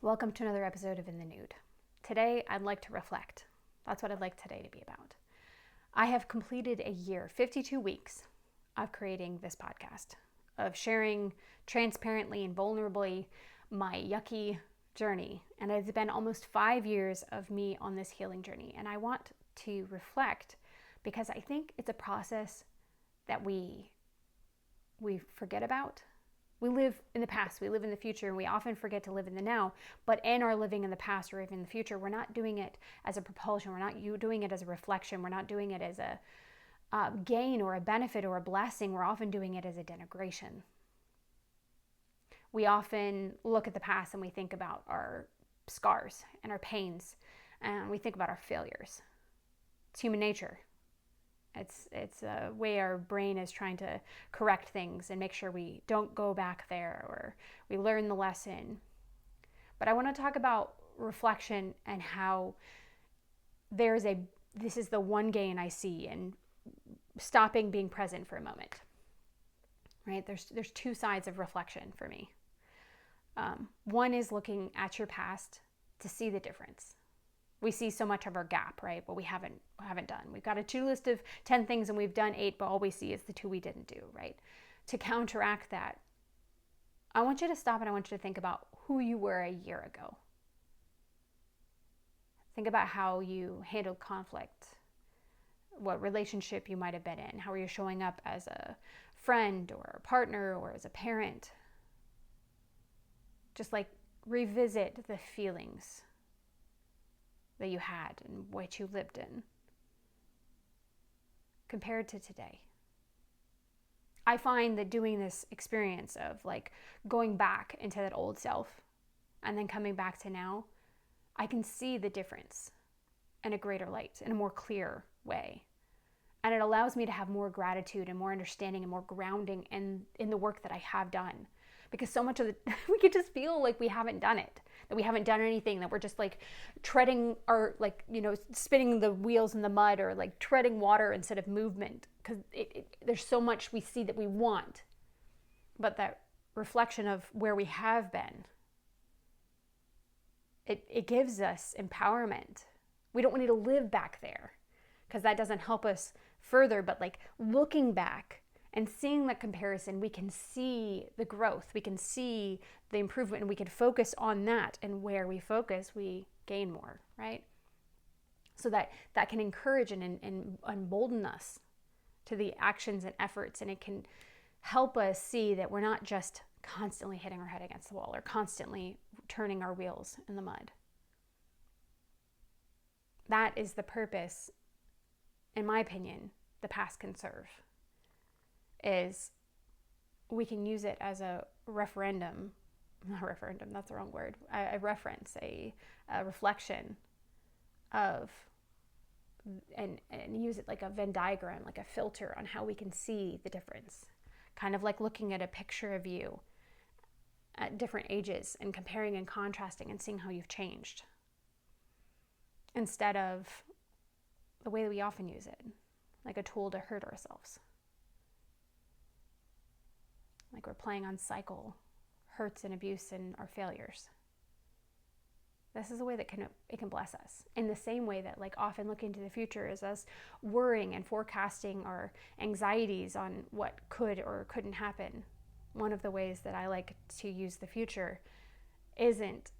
Welcome to another episode of In the Nude. Today, I'd like to reflect. That's what I'd like today to be about. I have completed a year, 52 weeks, of creating this podcast, of sharing transparently and vulnerably my yucky journey. And it's been almost 5 years of me on this healing journey. And I want to reflect because I think it's a process that we forget about. We live in the past, we live in the future, and we often forget to live in the now. But in our living in the past or even in the future, we're not doing it as a propulsion. We're not doing it as a reflection. We're not doing it as a gain or a benefit or a blessing. We're often doing it as a denigration. We often look at the past and we think about our scars and our pains, and we think about our failures. It's human nature. It's a way our brain is trying to correct things and make sure we don't go back there or we learn the lesson. But I want to talk about reflection and how this is the one gain I see in stopping being present for a moment. Right? There's two sides of reflection for me. One is looking at your past to see the difference. We see so much of our gap, right? But we haven't done. We've got a to-do list of 10 things and we've done 8, but all we see is the 2 we didn't do, right? To counteract that, I want you to stop and I want you to think about who you were a year ago. Think about how you handled conflict, what relationship you might have been in, how you're showing up as a friend or a partner or as a parent. Just like revisit the feelings that you had and what you lived in compared to today. I find that doing this experience of like going back into that old self and then coming back to now, I can see the difference in a greater light, in a more clear way. And it allows me to have more gratitude and more understanding and more grounding in the work that I have done. Because so much of we could just feel like we haven't done it, that we haven't done anything, that we're just like treading or like, spinning the wheels in the mud or like treading water instead of movement. Because there's so much we see that we want. But that reflection of where we have been, it gives us empowerment. We don't need to live back there because that doesn't help us further. But like looking back and seeing that comparison, we can see the growth, we can see the improvement, and we can focus on that. And where we focus, we gain more, right? So that can encourage and embolden us to the actions and efforts, and it can help us see that we're not just constantly hitting our head against the wall or constantly turning our wheels in the mud. That is the purpose, in my opinion, the past can serve. Is we can use it as a referendum, not referendum, that's the wrong word, a reference, a reflection of, and use it like a Venn diagram, like a filter on how we can see the difference. Kind of like looking at a picture of you at different ages and comparing and contrasting and seeing how you've changed. Instead of the way that we often use it, like a tool to hurt ourselves. Like we're playing on cycle, hurts and abuse and our failures. This is a way that it can bless us. In the same way that like often looking to the future is us worrying and forecasting our anxieties on what could or couldn't happen. One of the ways that I like to use the future isn't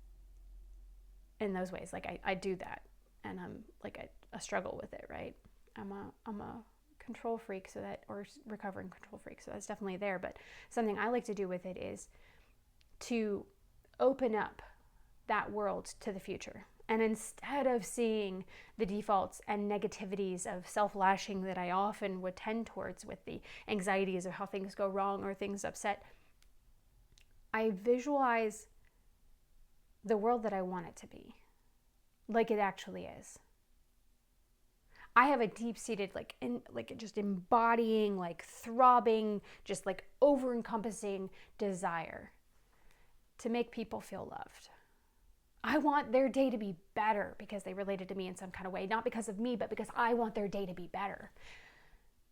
in those ways. Like I do that, and I'm like I struggle with it, right? I'm a control freak, or recovering control freak, so that's definitely there. But something I like to do with it is to open up that world to the future, and instead of seeing the defaults and negativities of self-lashing that I often would tend towards with the anxieties of how things go wrong or things upset, I visualize the world that I want it to be, like it actually is. I have a deep-seated, just embodying, like throbbing, just like over-encompassing desire to make people feel loved. I want their day to be better because they related to me in some kind of way, not because of me, but because I want their day to be better.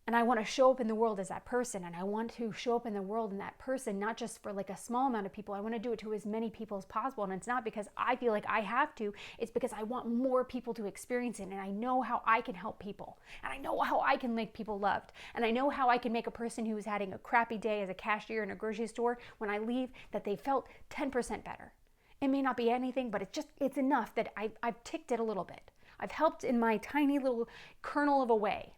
And I want to show up in the world as that person. And I want to show up in the world in that person, not just for like a small amount of people. I want to do it to as many people as possible. And it's not because I feel like I have to. It's because I want more people to experience it. And I know how I can help people. And I know how I can make people loved. And I know how I can make a person who's having a crappy day as a cashier in a grocery store, when I leave, that they felt 10% better. It may not be anything, but it's enough that I've ticked it a little bit. I've helped in my tiny little kernel of a way.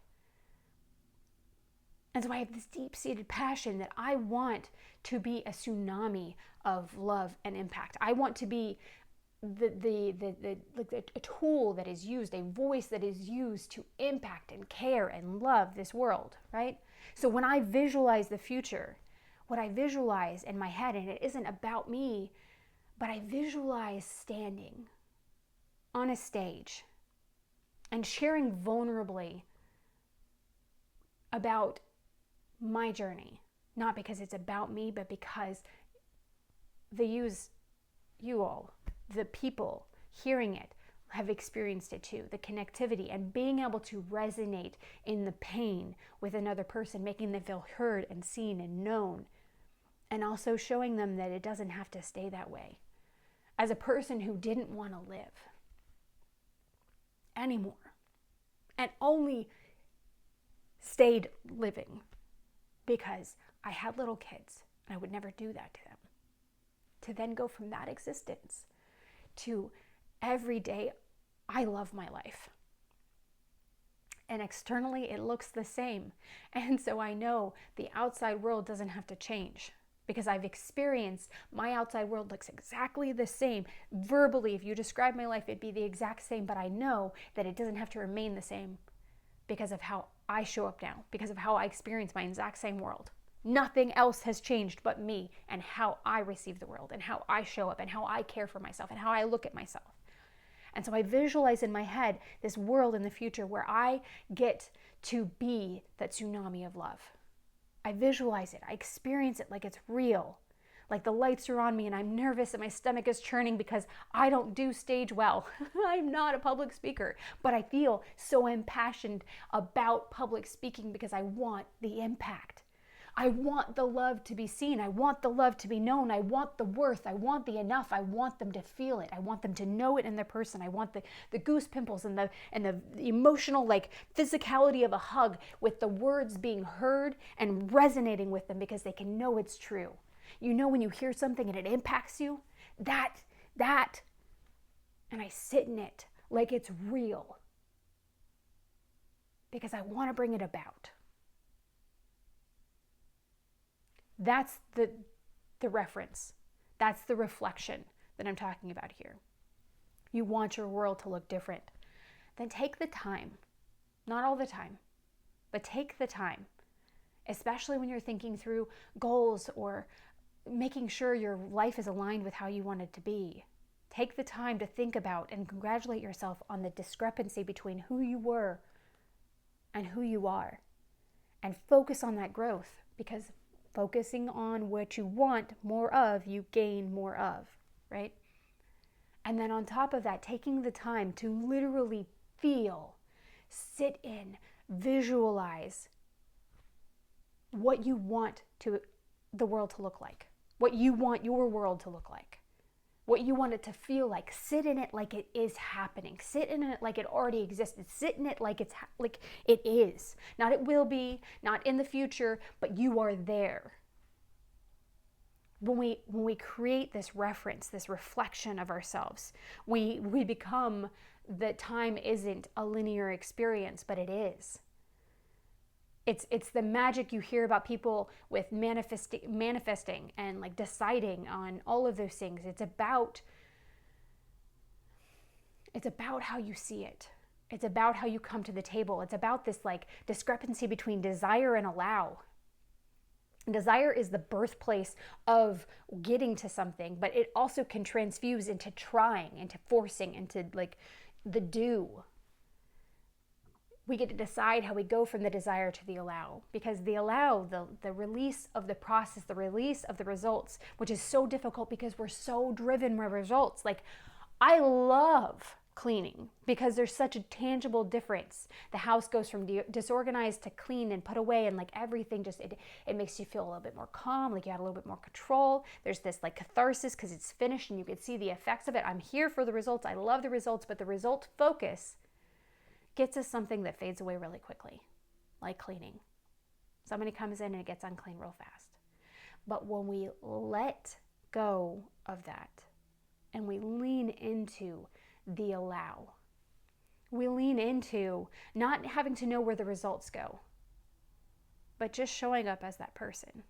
And so I have this deep-seated passion that I want to be a tsunami of love and impact. I want to be a tool that is used, a voice that is used to impact and care and love this world, right? So when I visualize the future, what I visualize in my head, and it isn't about me, but I visualize standing on a stage and sharing vulnerably about my journey, not because it's about me, but because you all, the people hearing it, have experienced it too. The connectivity and being able to resonate in the pain with another person, making them feel heard and seen and known, and also showing them that it doesn't have to stay that way. As a person who didn't want to live anymore and only stayed living because I had little kids and I would never do that to them, to then go from that existence to every day I love my life. And externally it looks the same. And so I know the outside world doesn't have to change, because I've experienced my outside world looks exactly the same. Verbally, if you describe my life, it'd be the exact same, but I know that it doesn't have to remain the same because of how I show up now, because of how I experience my exact same world. Nothing else has changed but me and how I receive the world and how I show up and how I care for myself and how I look at myself. And so I visualize in my head this world in the future where I get to be that tsunami of love. I visualize it. I experience it like it's real. Like the lights are on me and I'm nervous and my stomach is churning because I don't do stage well. I'm not a public speaker, but I feel so impassioned about public speaking because I want the impact. I want the love to be seen. I want the love to be known. I want the worth. I want the enough. I want them to feel it. I want them to know it in their person. I want the goose pimples and the emotional like physicality of a hug with the words being heard and resonating with them because they can know it's true. You know when you hear something and it impacts you? That, and I sit in it like it's real because I want to bring it about. That's the reference. That's the reflection that I'm talking about here. You want your world to look different. Then take the time, not all the time, but take the time, especially when you're thinking through goals or making sure your life is aligned with how you want it to be. Take the time to think about and congratulate yourself on the discrepancy between who you were and who you are. And focus on that growth, because focusing on what you want more of, you gain more of, right? And then on top of that, taking the time to literally feel, sit in, visualize what you want the world to look like, what you want your world to look like, what you want it to feel like. Sit in it like it is happening. Sit in it like it already existed. Sit in it like like it is. Not it will be, not in the future, but you are there. When we create this reference, this reflection of ourselves, we become that time isn't a linear experience, but it is. It's the magic you hear about people with manifesting and like deciding on all of those things. It's about how you see it. It's about how you come to the table. It's about this like discrepancy between desire and allow. Desire is the birthplace of getting to something, but it also can transfuse into trying, into forcing, into like the do. We get to decide how we go from the desire to the allow, because the allow, the release of the process, the release of the results, which is so difficult because we're so driven by results. Like I love cleaning, because there's such a tangible difference. The house goes from disorganized to clean and put away, and like everything just, it makes you feel a little bit more calm, like you had a little bit more control. There's this like catharsis because it's finished and you can see the effects of it. I'm here for the results. I love the results, but the result focus gets us something that fades away really quickly, like cleaning. Somebody comes in and it gets unclean real fast. But when we let go of that and we lean into the allow, we lean into not having to know where the results go, but just showing up as that person.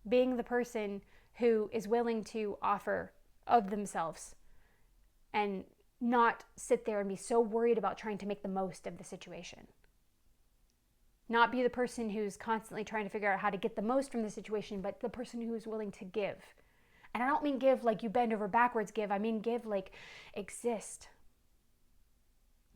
Being the person who is willing to offer of themselves and not sit there and be so worried about trying to make the most of the situation. Not be the person who's constantly trying to figure out how to get the most from the situation, but the person who is willing to give. And I don't mean give like you bend over backwards give. I mean give like exist.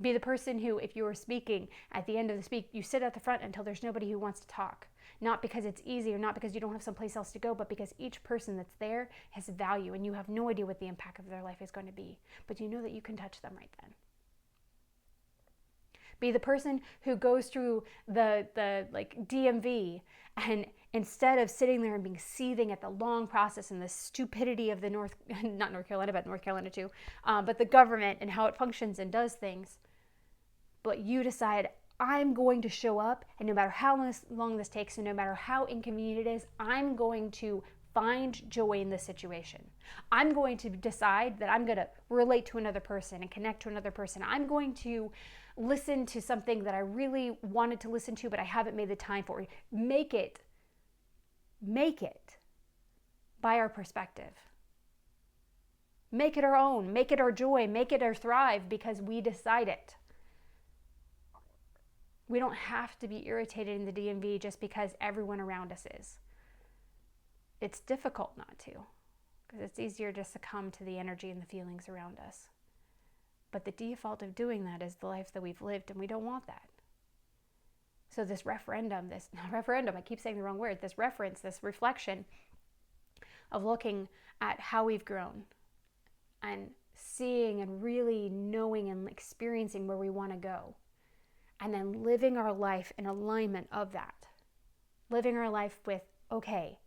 Be the person who, if you were speaking, at the end of the speak, you sit at the front until there's nobody who wants to talk. Not because it's easy or not because you don't have someplace else to go, but because each person that's there has value and you have no idea what the impact of their life is going to be. But you know that you can touch them right then. Be the person who goes through the like DMV, and instead of sitting there and being seething at the long process and the stupidity of the not North Carolina, but North Carolina too, but the government and how it functions and does things, but you decide, I'm going to show up, and no matter how long this takes and no matter how inconvenient it is, I'm going to find joy in this situation. I'm going to decide that I'm going to relate to another person and connect to another person. I'm going to listen to something that I really wanted to listen to, but I haven't made the time for it. Make it by our perspective. Make it our own, make it our joy, make it our thrive, because we decide it. We don't have to be irritated in the DMV just because everyone around us is. It's difficult not to, because it's easier to succumb to the energy and the feelings around us. But the default of doing that is the life that we've lived, and we don't want that. So this I keep saying the wrong word, this reference, this reflection of looking at how we've grown and seeing and really knowing and experiencing where we want to go, and then living our life in alignment of that. Living our life with, okay,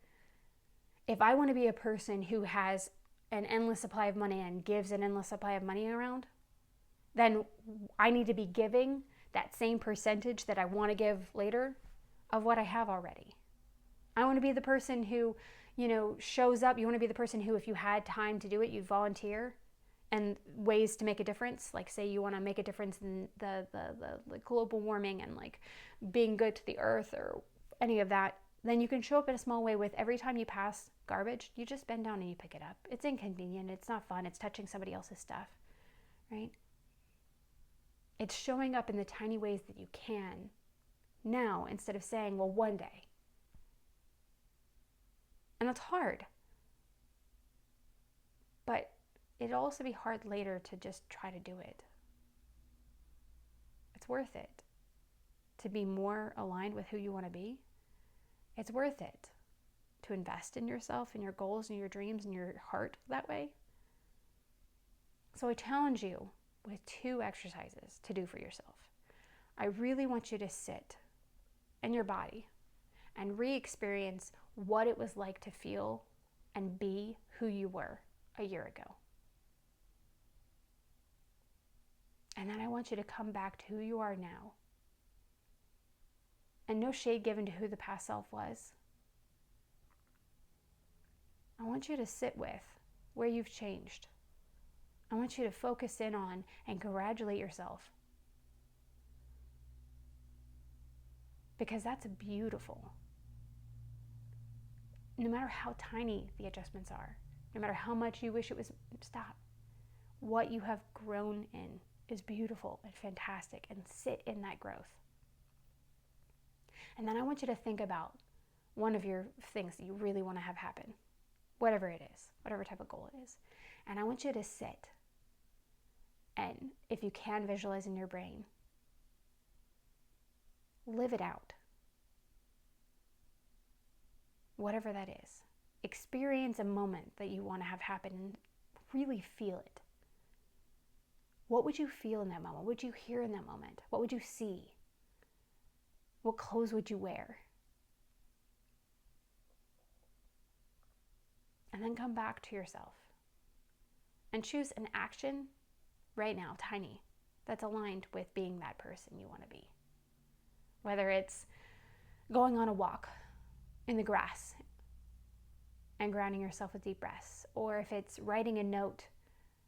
if I want to be a person who has an endless supply of money and gives an endless supply of money around, then I need to be giving that same percentage that I want to give later of what I have already. I want to be the person who, shows up. You want to be the person who, if you had time to do it, you'd volunteer, and ways to make a difference. Like, say you want to make a difference in the global warming and like being good to the earth or any of that, then you can show up in a small way with every time you pass garbage, you just bend down and you pick it up. It's inconvenient. It's not fun. It's touching somebody else's stuff, right? It's showing up in the tiny ways that you can now, instead of saying, well, one day. And that's hard. But it'd also be hard later to just try to do it. It's worth it to be more aligned with who you want to be. It's worth it to invest in yourself and your goals and your dreams and your heart that way. So I challenge you with 2 exercises to do for yourself. I really want you to sit in your body and re-experience what it was like to feel and be who you were a year ago. And then I want you to come back to who you are now. And no shade given to who the past self was. I want you to sit with where you've changed. I want you to focus in on and congratulate yourself. Because that's beautiful. No matter how tiny the adjustments are, no matter how much you wish it was, stop. What you have grown in is beautiful and fantastic, and sit in that growth. And then I want you to think about one of your things that you really want to have happen, whatever it is, whatever type of goal it is. And I want you to sit, and if you can, visualize in your brain. Live it out. Whatever that is. Experience a moment that you want to have happen and really feel it. What would you feel in that moment? What would you hear in that moment? What would you see? What clothes would you wear? And then come back to yourself and choose an action right now, tiny, that's aligned with being that person you want to be. Whether it's going on a walk in the grass and grounding yourself with deep breaths, or if it's writing a note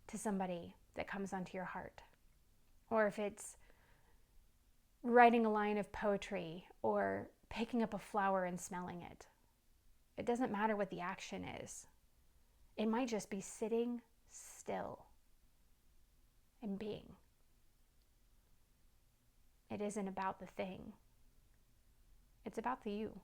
to somebody that comes onto your heart, or if it's writing a line of poetry or picking up a flower and smelling it. It doesn't matter what the action is. It might just be sitting still and being. It isn't about the thing. It's about the you.